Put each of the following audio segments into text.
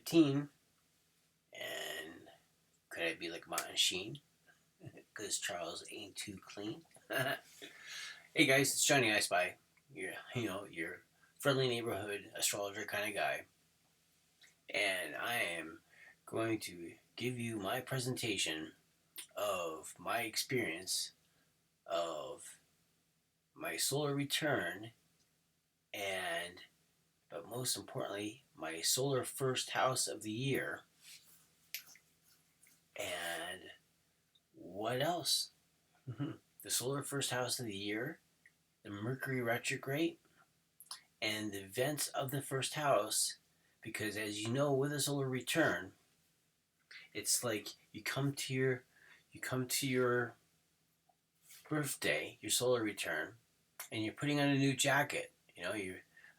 15. And could I be like Martin Sheen? Because Charles ain't too clean. Hey guys, it's Johnny I Spy. Your friendly neighborhood astrologer kind of guy. And I am going to give you my presentation of my experience of my solar return and, but most importantly, my solar first house of the year. And what else? The solar first house of the year, the Mercury Retrograde, and the events of the first house. Because as you know, with a solar return, it's like you come to your birthday, your solar return, and you're putting on a new jacket.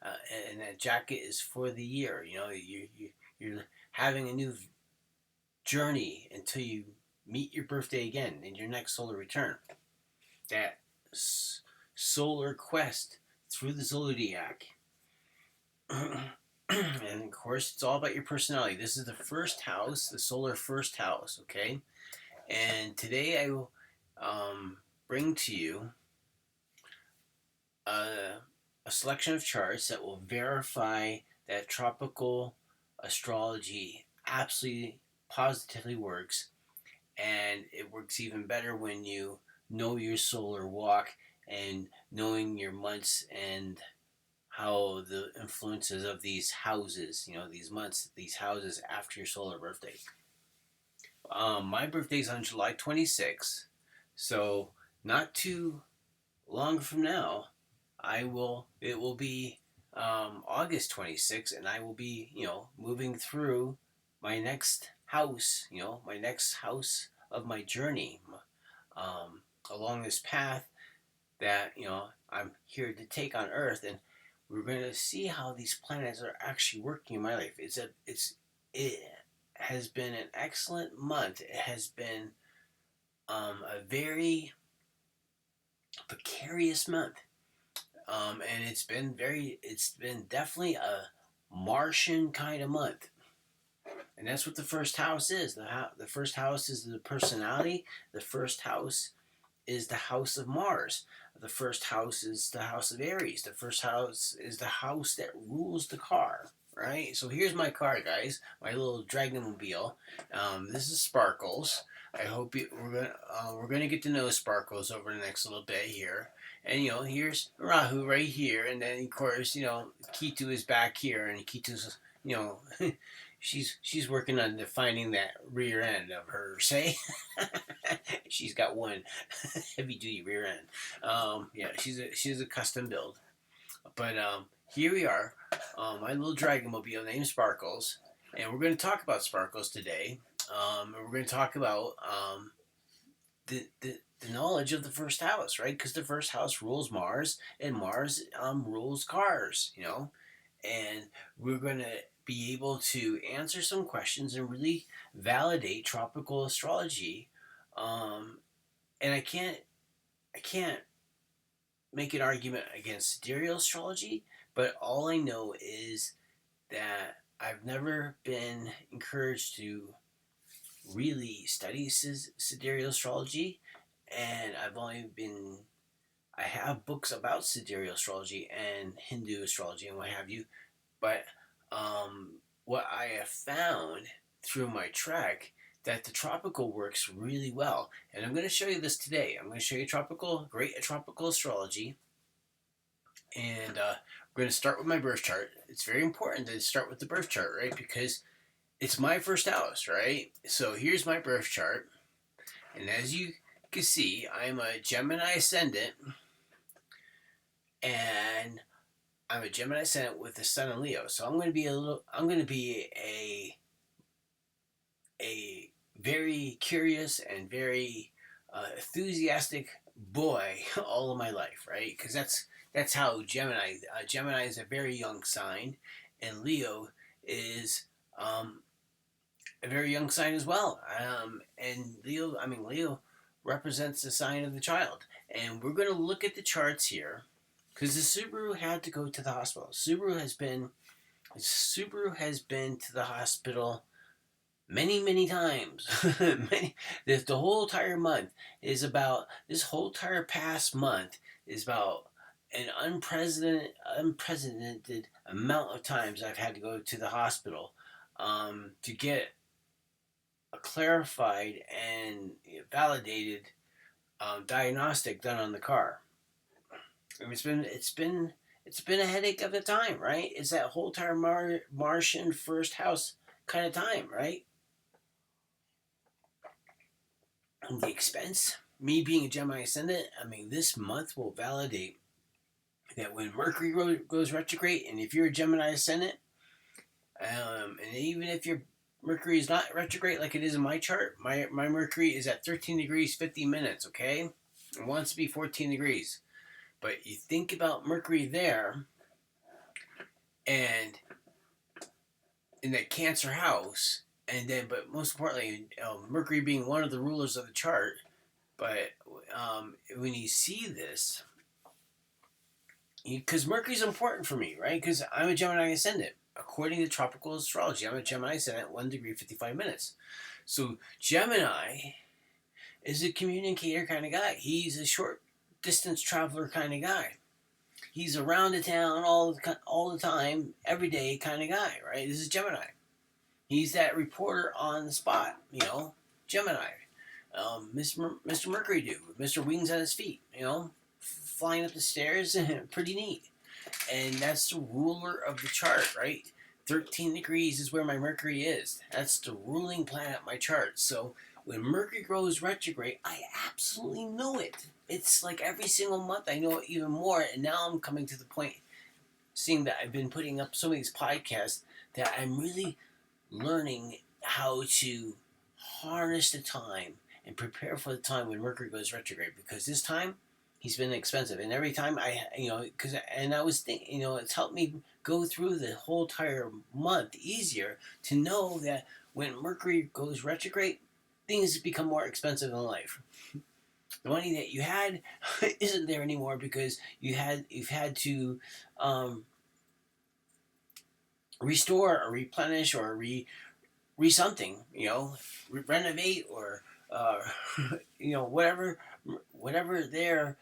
Uh, and that jacket is for the year. You're having a new journey until you meet your birthday again in your next solar return. That solar quest through the zodiac. And of course, it's all about your personality. This is the first house, the solar first house, okay? And today I will bring to you a, a selection of charts that will verify that tropical astrology absolutely positively works. And it works even better when you know your solar walk and knowing your months and how the influences of these houses, these months, these houses after your solar birthday. My birthday's on July 26th, so not too long from now, it will be August 26th, and I will be, moving through my next house, my next house of my journey along this path that, I'm here to take on Earth. And we're going to see how these planets are actually working in my life. It has been an excellent month. It has been a very precarious month, and it's been definitely a Martian kind of month. And that's what the first house is. The first house is the personality. The first house is the house of Mars. The first house is the house of Aries. The first house is the house that rules the car, right? So here's my car, guys. My little Dragonmobile. This is Sparkles. I hope we're gonna get to know Sparkles over the next little bit here. And here's Rahu right here, and then of course Kitu is back here, and Kitu's she's working on defining that rear end of her. Say, she's got one heavy duty rear end. Yeah, she's a custom build. But here we are, my little Dragonmobile named Sparkles, and we're going to talk about Sparkles today. And we're going to talk about the knowledge of the first house, right? Because the first house rules Mars, and Mars rules cars, and we're going to be able to answer some questions and really validate tropical astrology. And I can't make an argument against sidereal astrology, but all I know is that I've never been encouraged to really study sidereal astrology, and I have books about sidereal astrology and Hindu astrology and what have you, but what I have found through my trek that the tropical works really well, and I'm going to show you this today. I'm going to show you great tropical astrology, and we're going to start with my birth chart. It's very important to start with the birth chart, right? Because it's my first house, right? So here's my birth chart, and as you can see, I'm a Gemini ascendant, and I'm a Gemini ascendant with the Sun in Leo. So I'm going to be a very curious and very enthusiastic boy all of my life, right? Because that's how Gemini is a very young sign, and Leo is a very young sign as well. And Leo represents the sign of the child. And we're going to look at the charts here because the Subaru had to go to the hospital. Subaru has been Subaru has been to the hospital many, many times. many, the whole entire month is about, this whole entire past month is about an unprecedented amount of times I've had to go to the hospital to get a clarified and validated diagnostic done on the car. It's been a headache of the time, right? It's that whole entire Martian first house kind of time, right? And the expense, me being a Gemini ascendant, I mean, this month will validate that when Mercury goes retrograde, and if you're a Gemini ascendant, and even if your Mercury is not retrograde like it is in my chart, my Mercury is at 13 degrees 50 minutes. Okay, it wants to be 14 degrees. But you think about Mercury there, and in that Cancer house, and then, but most importantly, Mercury being one of the rulers of the chart. But when you see this, because Mercury's important for me, right? Because I'm a Gemini ascendant. According to tropical astrology, I'm a Gemini ascendant, 1 degree 55 minutes. So Gemini is a communicator kind of guy. He's a short distance traveler kind of guy. He's around the town all the time, every day kind of guy, right? This is Gemini. He's that reporter on the spot, Gemini. Mr. Mercury dude, Mr. Wings on his feet, flying up the stairs, pretty neat. And that's the ruler of the chart, right? 13 degrees is where my Mercury is. That's the ruling planet my chart. So when Mercury goes retrograde, I absolutely know it. It's like every single month I know it even more. And now I'm coming to the point, seeing that I've been putting up some of these podcasts, that I'm really learning how to harness the time and prepare for the time when Mercury goes retrograde, because this time he's been expensive, and every time I was thinking, it's helped me go through the whole entire month easier to know that when Mercury goes retrograde, things become more expensive in life. The money that you had isn't there anymore because you've had to restore or replenish or re something, renovate or whatever there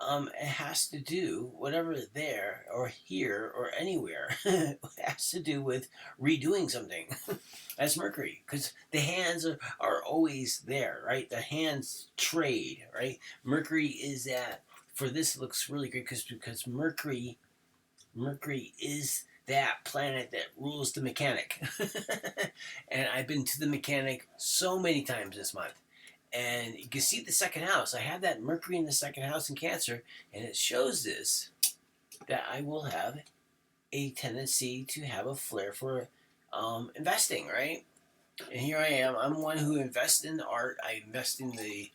it has to do, whatever there or here or anywhere has to do with redoing something. That's Mercury, because the hands are always there, right? The hands trade, right? Mercury is that. For this, it looks really great because Mercury is that planet that rules the mechanic. And I've been to the mechanic so many times this month. And you can see the second house. I have that Mercury in the second house in Cancer, and it shows this, that I will have a tendency to have a flair for investing, right? And here I am. I'm one who invests in art. I invest in the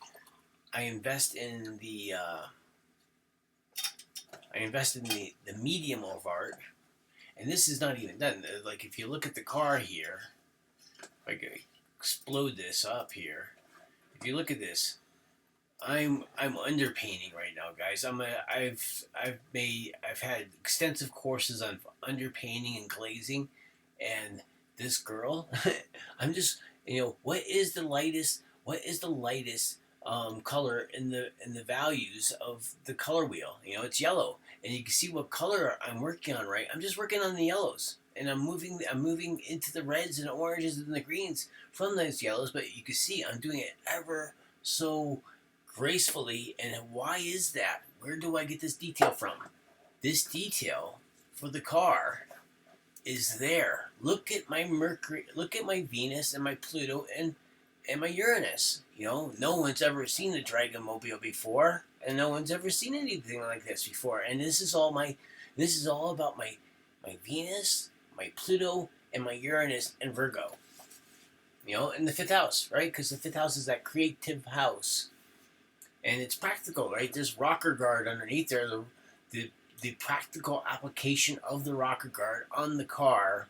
medium of art. And this is not even done. Like, if you look at the car here, if I could explode this up here, if you look at this, I'm underpainting right now, guys. I've had extensive courses on underpainting and glazing, and this girl, I'm just, what is the lightest color in the values of the color wheel? It's yellow, and you can see what color I'm working on. Right, I'm just working on the yellows, and I'm moving into the reds and oranges and the greens from those yellows. But you can see I'm doing it ever so gracefully. And why is that? Where do I get this detail from? This detail for the car is there. Look at my Mercury, look at my Venus and my Pluto and my Uranus. No one's ever seen a Dragon Mobile before, and no one's ever seen anything like this before. And this is all about my Venus, my Pluto, and my Uranus and Virgo. In the fifth house, right? Because the fifth house is that creative house, and it's practical, right? There's rocker guard underneath there. The practical application of the rocker guard on the car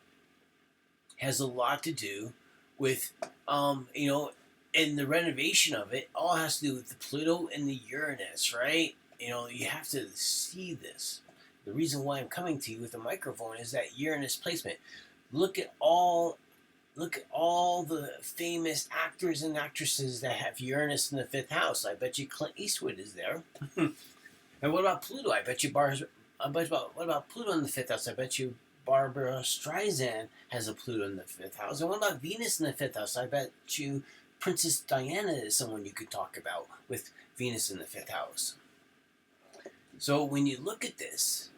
has a lot to do with, and the renovation of it all has to do with the Pluto and the Uranus, right? You have to see this. The reason why I'm coming to you with a microphone is that Uranus placement. Look at all the famous actors and actresses that have Uranus in the fifth house. I bet you Clint Eastwood is there. And what about Pluto? I bet you what about Pluto in the fifth house? I bet you Barbara Streisand has a Pluto in the fifth house. And what about Venus in the fifth house? I bet you Princess Diana is someone you could talk about with Venus in the fifth house. So when you look at this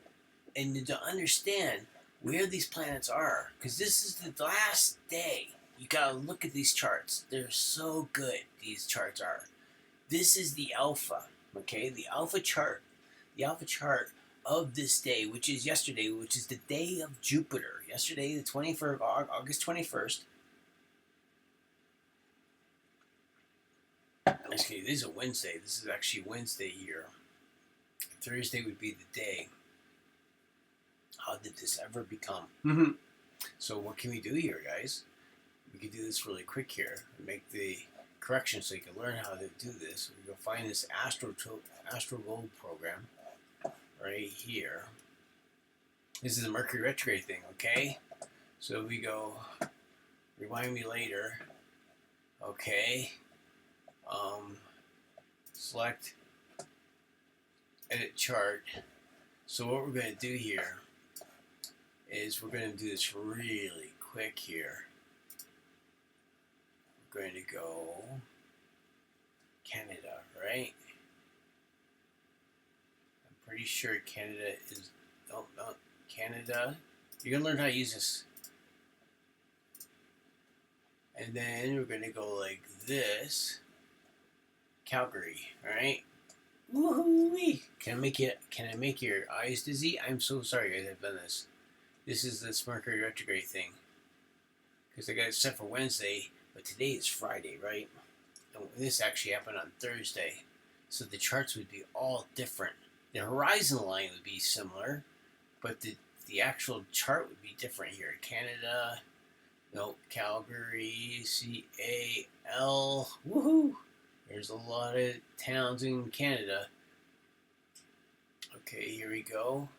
and to understand where these planets are, because this is the last day, you gotta look at these charts. They're so good, these charts are. This is the alpha, okay? The alpha chart of this day, which is yesterday, which is the day of Jupiter. Yesterday, the 21st, August 21st. Excuse me, this is a Wednesday. This is actually Wednesday here. Thursday would be the day. How did this ever become? So what can we do here, guys? We can do this really quick here and make the correction so you can learn how to do this. We go find this Astro Gold program right here. This is a Mercury Retrograde thing, okay? So we go, remind me later, okay? Select, edit chart. So what we're going to do here is we're going to do this really quick here. We're going to go Canada, right? I'm pretty sure Canada is, no, Canada. You're going to learn how to use this. And then we're going to go like this. Calgary, alright? Woohoo-wee! Can I make your eyes dizzy? I'm so sorry guys, I've done this. This is this Mercury Retrograde thing. Because I got it set for Wednesday, but today is Friday, right? And this actually happened on Thursday. So the charts would be all different. The horizon line would be similar, but the actual chart would be different here. Canada, no, Calgary, C-A-L, woohoo! There's a lot of towns in Canada. Okay, here we go.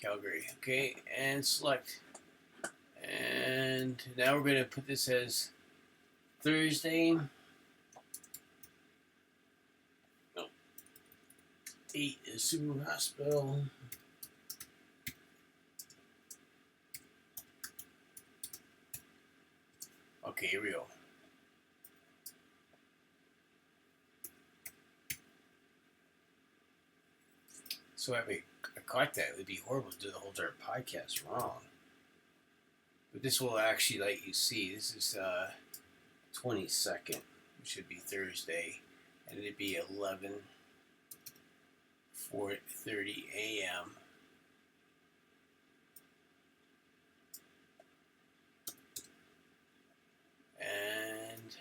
Calgary, okay, and select. And now we're going to put this as Thursday. No. 8 is Super Hospital. Okay, here we go. So if I caught that, it would be horrible to do the whole entire podcast wrong. But this will actually let you see. This is 22nd, which should be Thursday, and it'd be 11:30 a.m. And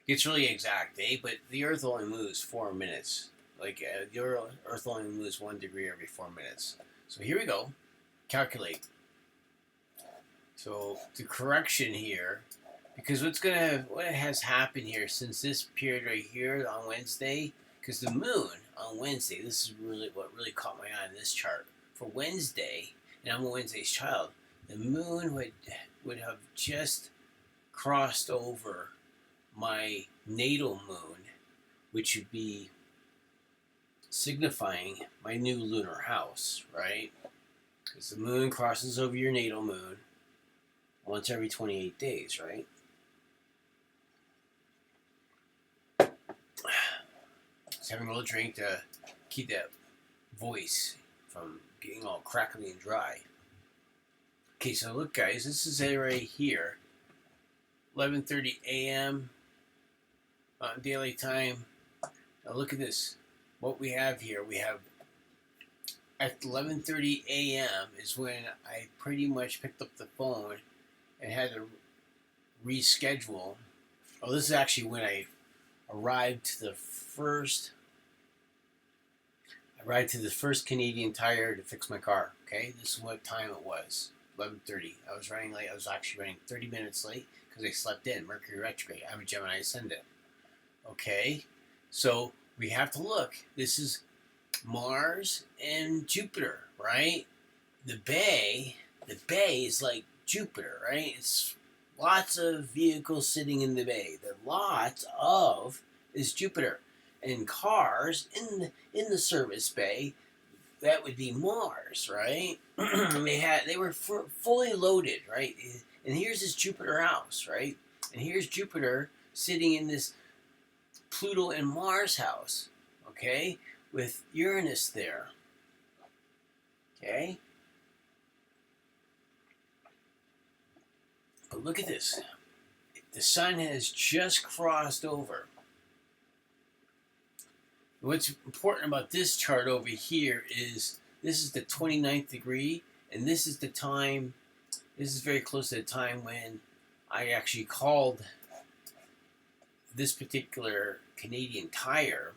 it's really exact, but the Earth only moves 4 minutes. Like the Earth only moves 1 degree every 4 minutes. So here we go. Calculate. So the correction here, because what has happened here since this period right here on Wednesday, because the moon on Wednesday, this is what really caught my eye in this chart. For Wednesday, and I'm a Wednesday's child, the moon would have just crossed over my natal moon, which would be signifying my new lunar house, right? Because the moon crosses over your natal moon once every 28 days, right? Just having a little drink to keep that voice from getting all crackly and dry. Okay, so look guys, this is it right here. 11:30 a.m. Daily time. Now look at this. What we have here, we have at 11:30 a.m. is when I pretty much picked up the phone and had to reschedule. Oh, this is actually when I arrived to the first Canadian Tire to fix my car. Okay, this is what time it was. 11:30. I was running late. I was actually running 30 minutes late because I slept in. Mercury Retrograde. I'm a Gemini Ascendant. Okay, so we have to look. This is Mars and Jupiter, right? The bay is like Jupiter, right? It's lots of vehicles sitting in the bay. The lots of is Jupiter, and cars in the service bay, that would be Mars, right? They were fully loaded, right? And here's this Jupiter house, right? And here's Jupiter sitting in this Pluto and Mars house, okay, with Uranus there, okay. But look at this. The sun has just crossed over. What's important about this chart over here is this is the 29th degree, and this is the time, this is very close to the time when I actually called this particular Canadian Tire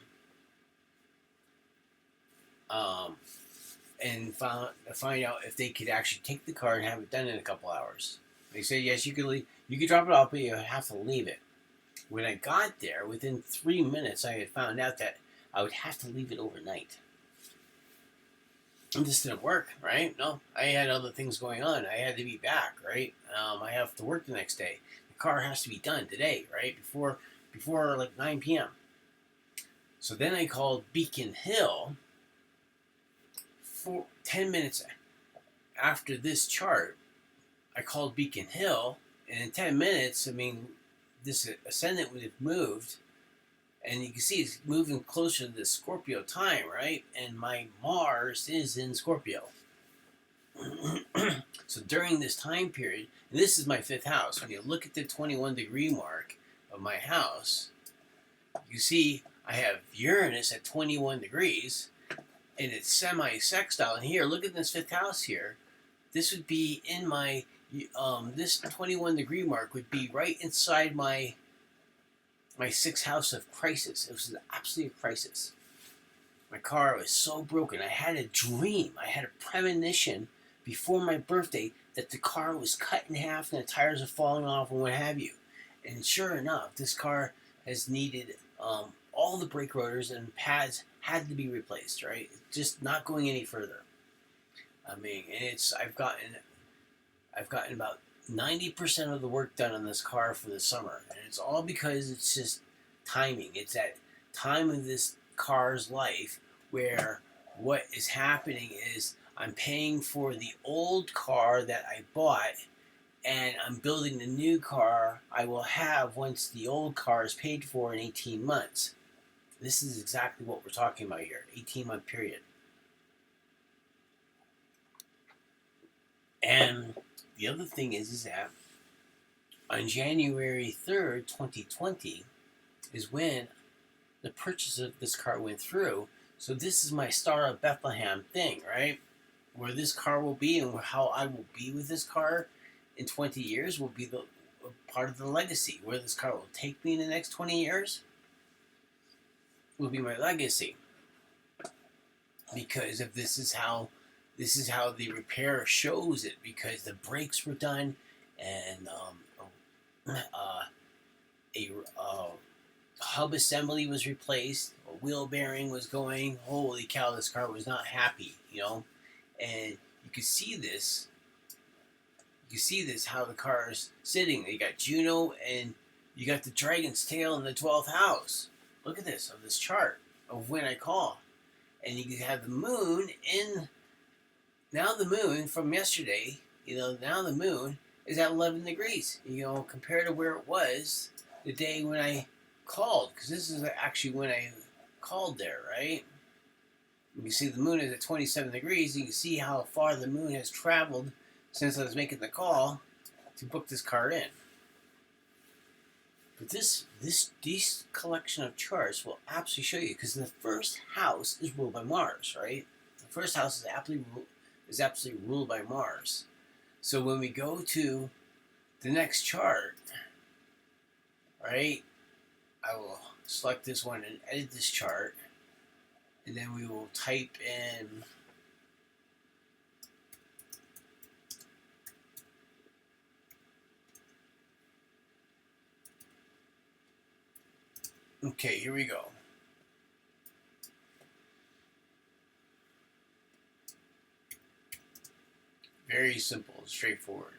and find out if they could actually take the car and have it done in a couple hours. They said, yes, you could drop it off, but you have to leave it. When I got there, within 3 minutes, I had found out that I would have to leave it overnight. And this didn't work, right? No, I had other things going on. I had to be back, right? I have to work the next day. The car has to be done today, right? Before like 9 p.m. So then I called Beacon Hill for 10 minutes after this chart. I called Beacon Hill, and in 10 minutes, I mean, this ascendant would have moved, and you can see it's moving closer to the Scorpio time, right? And my Mars is in Scorpio. So during this time period, and this is my 5th house, when you look at the 21 degree mark of my house, you see I have Uranus at 21 degrees, and it's semi-sextile. And here, look at this 5th house here. This would be in my, this 21 degree mark would be right inside my 6th house of crisis. It was an absolute crisis. My car was so broken. I had a dream. I had a premonition before my birthday that the car was cut in half and the tires are falling off and what have you. And sure enough, this car has needed all the brake rotors and pads had to be replaced, right? Just not going any further. I mean, I've gotten about 90% of the work done on this car for the summer, and it's all because it's just timing. It's that time of this car's life where what is happening is I'm paying for the old car that I bought, and I'm building the new car I will have once the old car is paid for in 18 months. This is exactly what we're talking about here, 18-month period. And the other thing is that on January 3rd, 2020 is when the purchase of this car went through. So this is my Star of Bethlehem thing, right? Where this car will be and how I will be with this car in 20 years will be the part of the legacy. Where this car will take me in the next 20 years will be my legacy. Because if this is how the repair shows it, because the brakes were done and a hub assembly was replaced, a wheel bearing was going. Holy cow, this car was not happy, you know. And you can see this. You see this how the car is sitting. You got Juno and you got the Dragon's Tail in the 12th house. Look at this of this chart of when I call, and you can have the moon in. Now the moon from yesterday, you know, now the moon is at 11 degrees, you know, compared to where it was the day when I called, because this is actually when I called there, right? You can see the moon is at 27 degrees. You can see how far the moon has traveled since I was making the call to book this car in. But these collection of charts will absolutely show you, because the first house is ruled by Mars, right? The first house is absolutely ruled by Mars. So when we go to the next chart, right, I will select this one and edit this chart, and then we will type in Okay, here we go. Very simple, straightforward.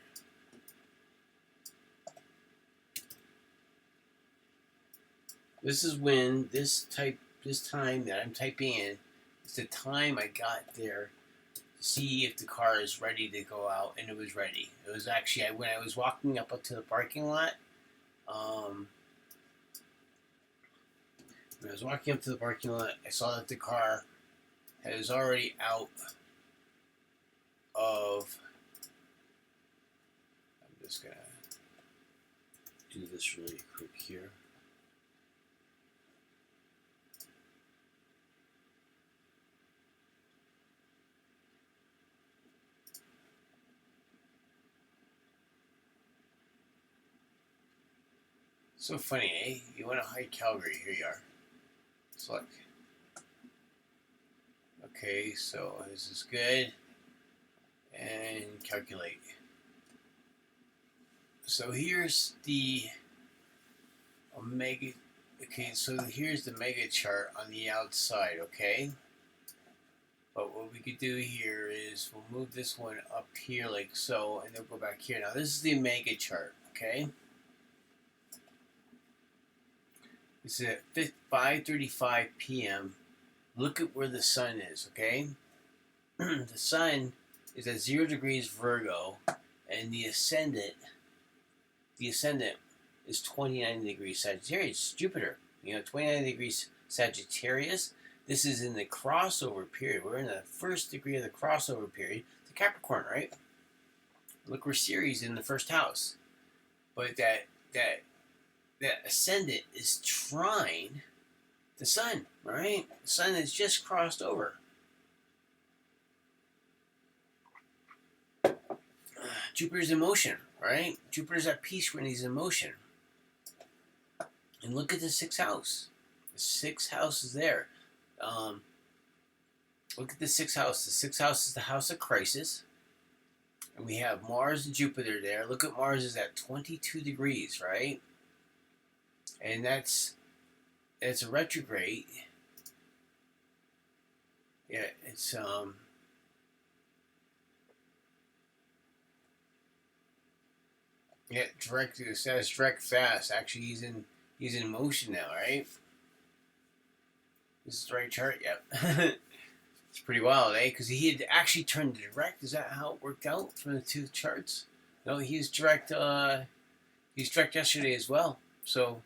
This is when this time that I'm typing in is the time I got there to see if the car is ready to go out, and it was ready. It was actually when I was walking up to the parking lot. Um, when I was walking up to the parking lot, I saw that the car was already out of. I'm just gonna do this really quick here. So funny, eh? You want to hide Calgary? Here you are. Let's look. Okay, so this is good. And calculate. So here's the omega. Okay, so here's the mega chart on the outside, okay? But what we could do here is we'll move this one up here like so, and then go back here. Now this is the omega chart, okay? This is at 5:35 p.m. Look at where the sun is, okay? The sun is at 0 degrees Virgo, and the ascendant is 29 degrees Sagittarius, Jupiter. 29 degrees Sagittarius. This is in the crossover period. We're in the first degree of the crossover period. The Capricorn, right? Look, we're Ceres in the first house. But that ascendant is trine the sun, right? The sun has just crossed over. Jupiter's in motion, right? Jupiter's at peace when he's in motion. And look at the sixth house. The sixth house is there. Look at the sixth house. The sixth house is the house of crisis. And we have Mars and Jupiter there. Look at Mars is at 22 degrees, right? And that's a retrograde. Yeah, it's direct. It says direct fast. Actually, he's in motion now, right? This is the right chart. Yep. It's pretty wild, eh? Because he had actually turned direct. Is that how it worked out from the two charts? No, he's direct. He's direct yesterday as well. So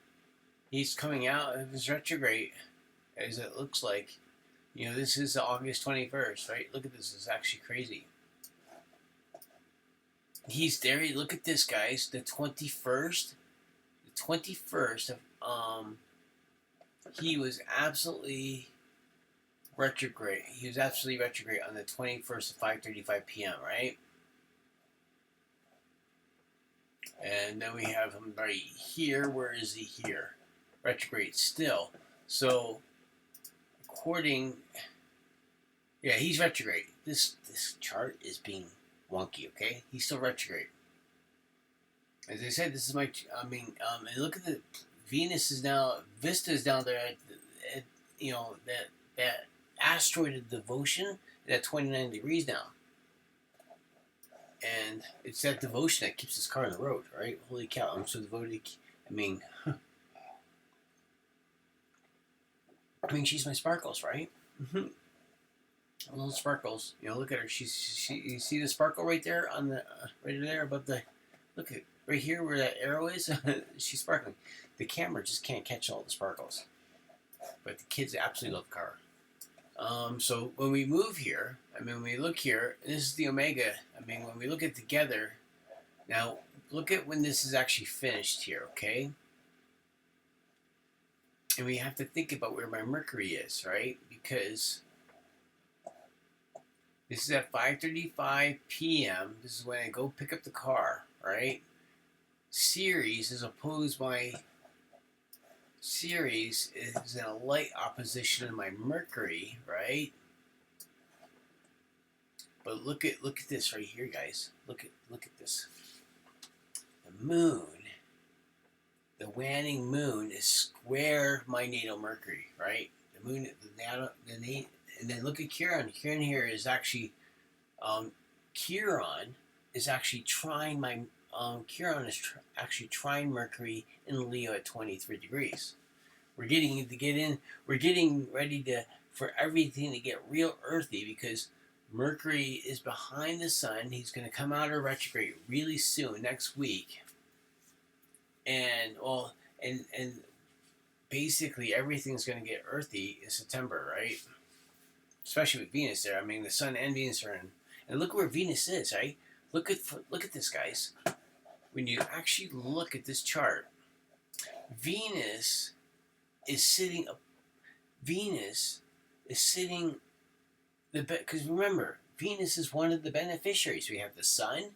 he's coming out of his retrograde, as it looks like. This is August 21st, right? Look at this. It's actually crazy. He's there. Look at this, guys. The 21st. The 21st of he was absolutely retrograde. He was absolutely retrograde on the 21st at 5:35 p.m., right? And then we have him right here. Where is he here? Retrograde still. So, he's retrograde. This chart is being wonky, okay? He's still retrograde. As I said, this is my, and look at the, Vista is down there at that asteroid of devotion is at 29 degrees now. And it's that devotion that keeps this car on the road, right? Holy cow, I'm so devoted. She's my sparkles, right? Mm-hmm. Little sparkles. Look at her. You see the sparkle right there on the right there above the. Look at right here where that arrow is. She's sparkling. The camera just can't catch all the sparkles, but the kids absolutely love the car. So when we move here, when we look here, this is the omega. When we look at together, now look at when this is actually finished here, okay? And we have to think about where my Mercury is, right? Because this is at 5:35 p.m. This is when I go pick up the car, right? Ceres is opposed by Ceres is in a light opposition to my Mercury, right? But look at this right here, guys. Look at this. The moon the waning moon is square my natal Mercury, right? The moon, and then look at Chiron. Chiron here is actually, um, Chiron is actually trying my, Chiron is actually trying Mercury in Leo at 23 degrees. We're getting to get in. We're getting ready to for everything to get real earthy because Mercury is behind the sun. He's going to come out of retrograde really soon, next week, and well, and basically everything's going to get earthy in September, right? Especially with Venus there. I mean, the sun and Venus are in, and look where Venus is, right? Look at this, guys. When you actually look at this chart, Venus is sitting. Venus is sitting because remember, Venus is one of the beneficiaries. We have the sun,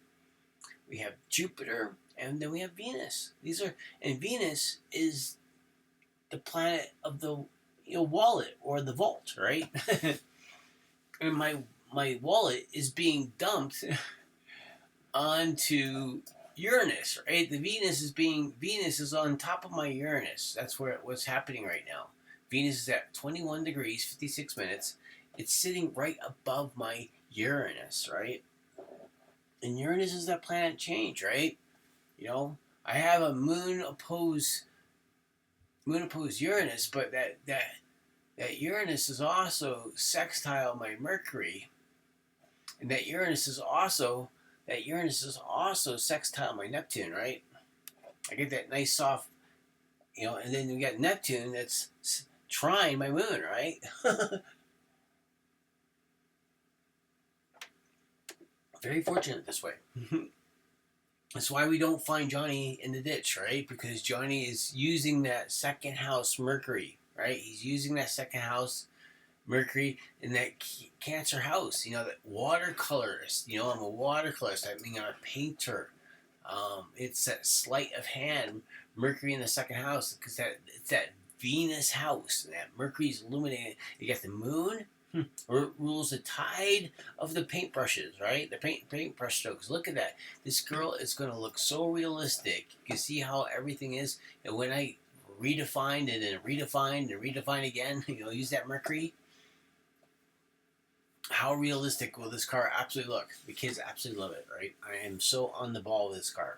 we have Jupiter, and then we have Venus. And Venus is the planet of the wallet or the vault, right? And my wallet is being dumped onto Uranus, right? Venus is on top of my Uranus. That's what's happening right now. Venus is at 21 degrees 56 minutes. It's sitting right above my Uranus, right? And Uranus is that planet change, right? I have a moon opposed Uranus, but that Uranus is also sextile my Mercury, and that Uranus is also sextile my Neptune, right? I get that nice soft, and then we got Neptune that's trine my moon, right? Very fortunate this way. That's why we don't find Johnny in the ditch, right? Because Johnny is using that second house Mercury, right? He's using that second house Mercury in that Cancer house. That watercolorist. I'm a watercolorist. I mean, I'm a painter. It's that sleight of hand Mercury in the second house because it's that Venus house. That Mercury's illuminating. You got the moon. Rules the tide of the paintbrushes, right? The paintbrush strokes. Look at that. This girl is going to look so realistic. You can see how everything is. And when I redefined and then redefined and redefine again, use that Mercury. How realistic will this car absolutely look? The kids absolutely love it, right? I am so on the ball with this car.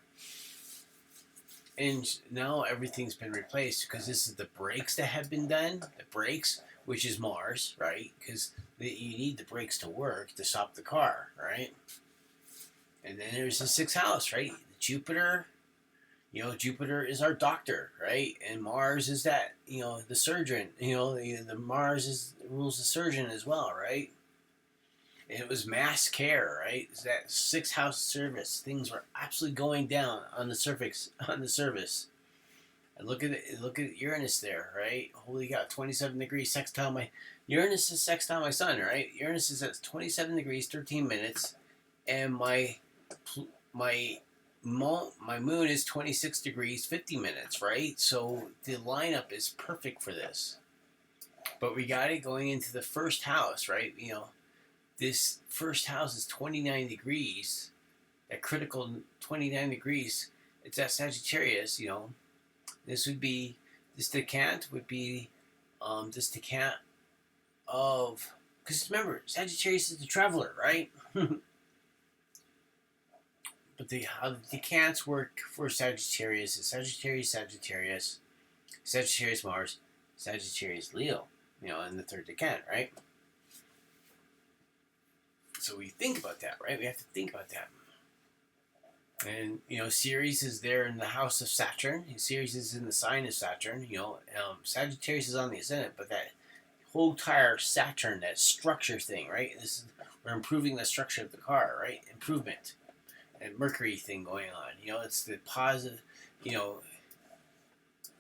And now everything's been replaced because this is the brakes that have been done. The brakes, which is Mars, right? Because you need the brakes to work to stop the car, right? And then there's the sixth house, right? Jupiter. Jupiter is our doctor, right? And Mars is that, the surgeon. The Mars rules the surgeon as well, right? And it was mass care, right? It's that sixth house service. Things were absolutely going down on the surface. And look at Uranus there, right? Holy God, 27 degrees sextile my Uranus is sextile my sun, right? Uranus is at 27 degrees 13 minutes, and my moon is 26 degrees 50 minutes, right? So the lineup is perfect for this. But we got it going into the first house, right? This first house is 29 degrees. That critical 29 degrees. It's at Sagittarius, This decant would be this decant of, because remember, Sagittarius is the traveler, right? But how the decants work for Sagittarius is Sagittarius, Mars, Sagittarius Leo, in the third decant, right? So we think about that, right? We have to think about that. And, Ceres is there in the house of Saturn. Ceres is in the sign of Saturn. Sagittarius is on the ascendant, but that whole entire Saturn, that structure thing, right? We're improving the structure of the car, right? Improvement. And Mercury thing going on. It's the positive,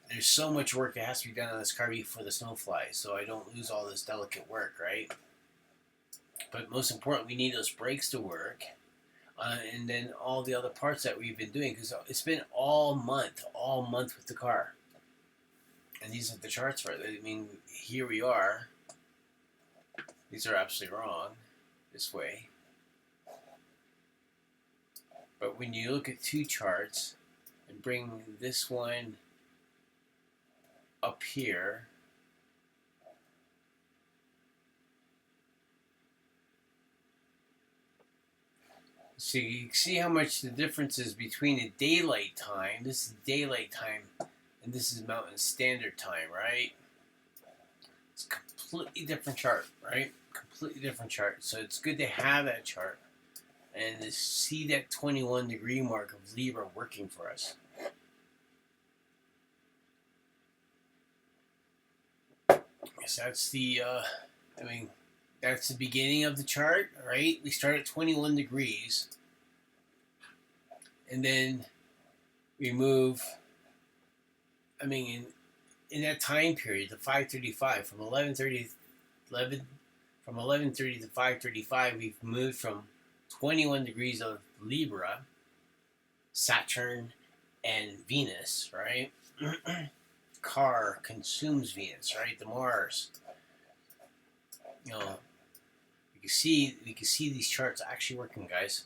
there's so much work that has to be done on this car before the snow flies, so I don't lose all this delicate work, right? But most important, we need those brakes to work. And then all the other parts that we've been doing, because it's been all month with the car. And these are the charts for it. I mean, here we are. These are absolutely wrong this way. But when you look at two charts and bring this one up here. So you see how much the difference is between the daylight time. This is daylight time, and this is Mountain Standard Time, right? It's a completely different chart, right? Completely different chart. So it's good to have that chart and to see that 21 degree mark of Libra working for us. So that's the, that's the beginning of the chart, right? We start at 21 degrees. And then we move, in that time period, the 5:35, from 11:30 to 5:35, we've moved from 21 degrees of Libra, Saturn, and Venus, right? Car consumes Venus, right? The Mars. You know, we can see these charts actually working, guys.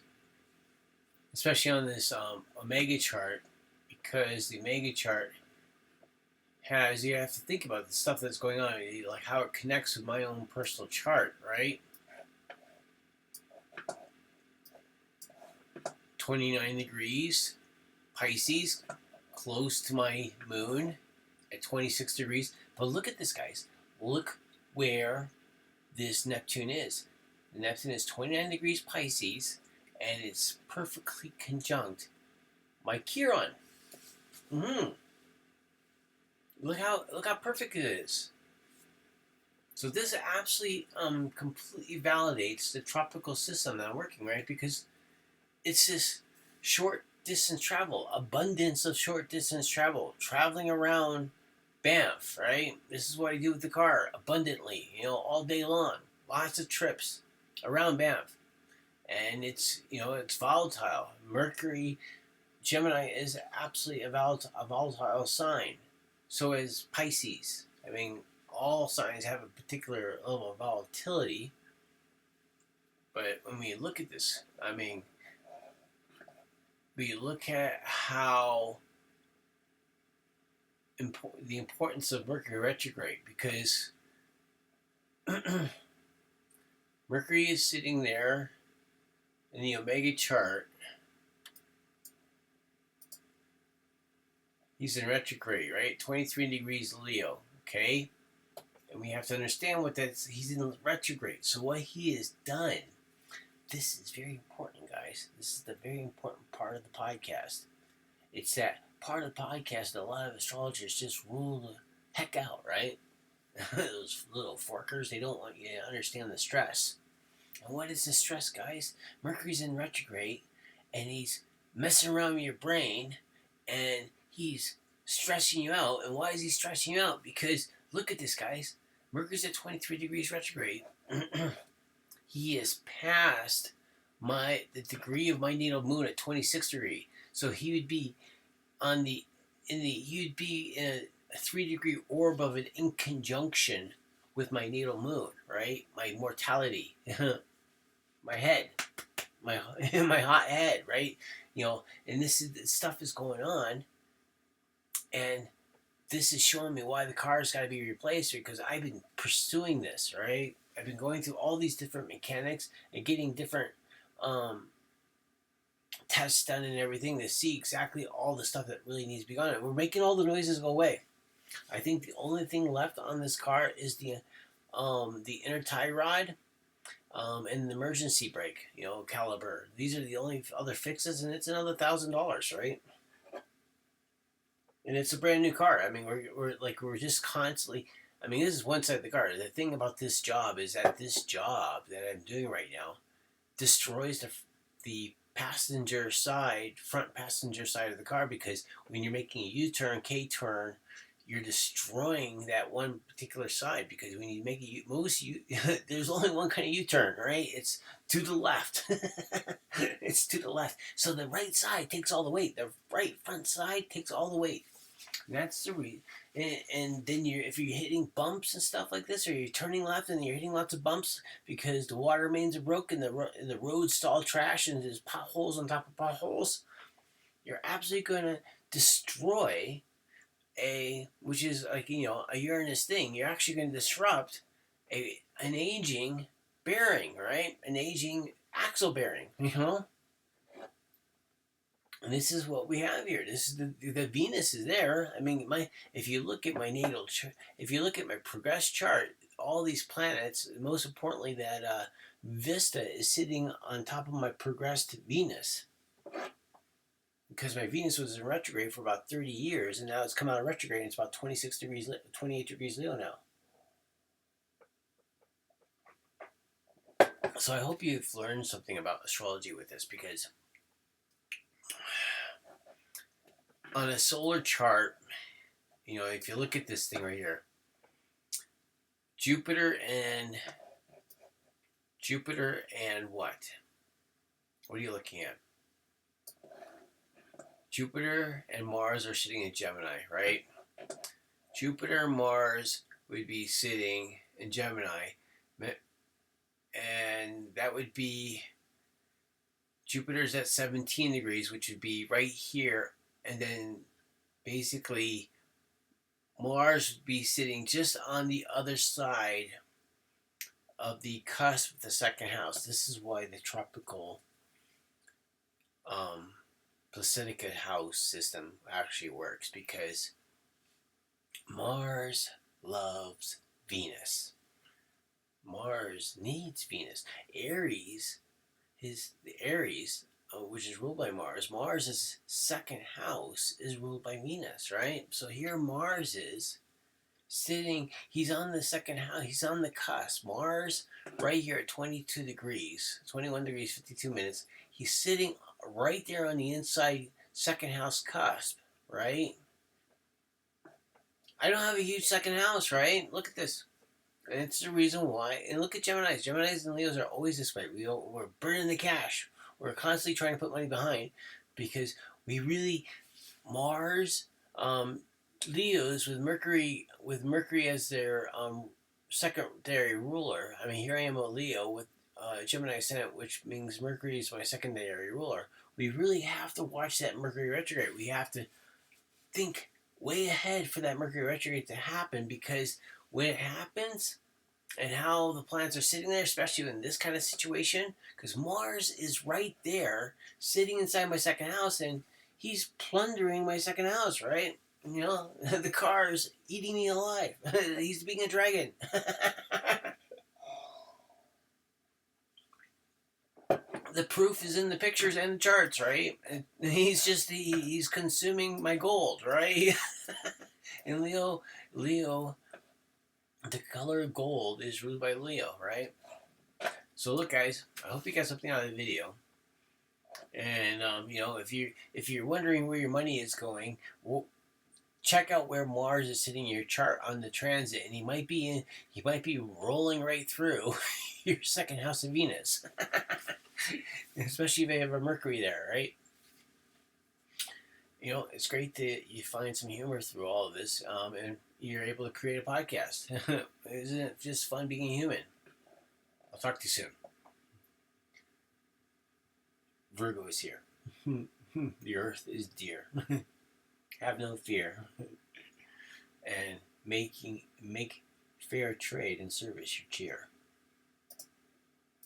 Especially on this Omega chart, because the Omega chart has, you have to think about the stuff that's going on, like how it connects with my own personal chart, right? 29 degrees, Pisces, close to my moon at 26 degrees. But look at this, guys. Look where this Neptune is. The Neptune is 29 degrees Pisces, and it's perfectly conjunct my Chiron. Look how perfect it is. So this absolutely completely validates the tropical system that I'm working, right? Because it's this short distance travel, abundance of short distance travel, traveling around Banff, right? This is what I do with the car abundantly, all day long. Lots of trips around Banff. And it's, it's volatile. Mercury, Gemini is absolutely a volatile sign. So is Pisces. All signs have a particular level of volatility. But when we look at this, we look at how the importance of Mercury Retrograde, because Mercury is sitting there in the Omega chart. He's in retrograde, right? 23 degrees Leo, okay? And we have to understand he's in retrograde. So what he has done, this is very important, guys. This is the very important part of the podcast. It's that part of the podcast that a lot of astrologers just rule the heck out, right? Those little forkers, they don't want you to understand the stress. And what is the stress, guys? Mercury's in retrograde, and he's messing around with your brain, and he's stressing you out. And why is he stressing you out? Because look at this, guys. Mercury's at 23 degrees retrograde. He is past the degree of my natal moon at 26 degrees. So he would be he would be in a 3-degree orb of it in conjunction with my natal moon, right? My mortality, my head, my hot head, right? And this stuff is going on, and this is showing me why the car's got to be replaced, because I've been pursuing this, right? I've been going through all these different mechanics and getting different tests done and everything to see exactly all the stuff that really needs to be gone. And we're making all the noises go away. I think the only thing left on this car is the inner tie rod and the emergency brake, caliber. These are the only other fixes, and it's another $1,000, right? And it's a brand new car. We're just constantly. This is one side of the car. The thing about this job is that this job that I'm doing right now destroys the front passenger side of the car, because when you're making a U-turn, K-turn, you're destroying that one particular side, because when you make there's only one kind of U-turn, right? It's to the left. It's to the left. So the right side takes all the weight. The right front side takes all the weight. And that's the reason. And then if you're hitting bumps and stuff like this, or you're turning left and you're hitting lots of bumps because the water mains are broken, the road's all trash, and there's potholes on top of potholes, you're absolutely going to destroy which is like, a Uranus thing, you're actually going to disrupt an aging bearing, right? An aging axle bearing, And this is what we have here. This is the Venus is there. I mean, if you look at my natal chart, if you look at my progress chart, all these planets, most importantly, that Vista is sitting on top of my progressed Venus. Because my Venus was in retrograde for about 30 years, and now it's come out of retrograde, and it's about 26 degrees, 28 degrees Leo now. So I hope you've learned something about astrology with this, because on a solar chart, if you look at this thing right here, Jupiter and what? What are you looking at? Jupiter and Mars are sitting in Gemini, right? Jupiter and Mars would be sitting in Gemini, and that would be Jupiter's at 17 degrees, which would be right here, and then basically Mars would be sitting just on the other side of the cusp of the second house. This is why the tropical Placidica house system actually works, because Mars loves Venus. Mars needs Venus. Aries, which is ruled by Mars. Mars's second house is ruled by Venus, right? So here Mars is sitting, he's on the second house, he's on the cusp. Mars, right here at 22 degrees, 21 degrees, 52 minutes, he's sitting right there on the inside second house cusp, right? I don't have a huge second house, right? Look at this. And it's the reason why. And look at Geminis. Geminis and Leos are always this way. We're burning the cash. We're constantly trying to put money behind, because we really, Mars, Leos with Mercury as their secondary ruler. I mean, here I am a Leo with Gemini ascendant, which means Mercury is my secondary ruler. We really have to watch that Mercury retrograde. We have to think way ahead for that Mercury retrograde to happen, because when it happens, and how the planets are sitting there, especially in this kind of situation, because Mars is right there, sitting inside my second house, and he's plundering my second house, right? The car's eating me alive. He's being a dragon. The proof is in the pictures and the charts, right? And he's consuming my gold, right? And Leo, the color of gold is ruled by Leo, right? So look, guys, I hope you got something out of the video. And if you're wondering where your money is going, well, check out where Mars is sitting in your chart on the transit, and he might be rolling right through your second house of Venus, especially if you have a Mercury there, right? It's great that you find some humor through all of this, and you're able to create a podcast. Isn't it just fun being a human? I'll talk to you soon. Virgo is here. The earth is dear. Have no fear. And make fair trade and service your cheer.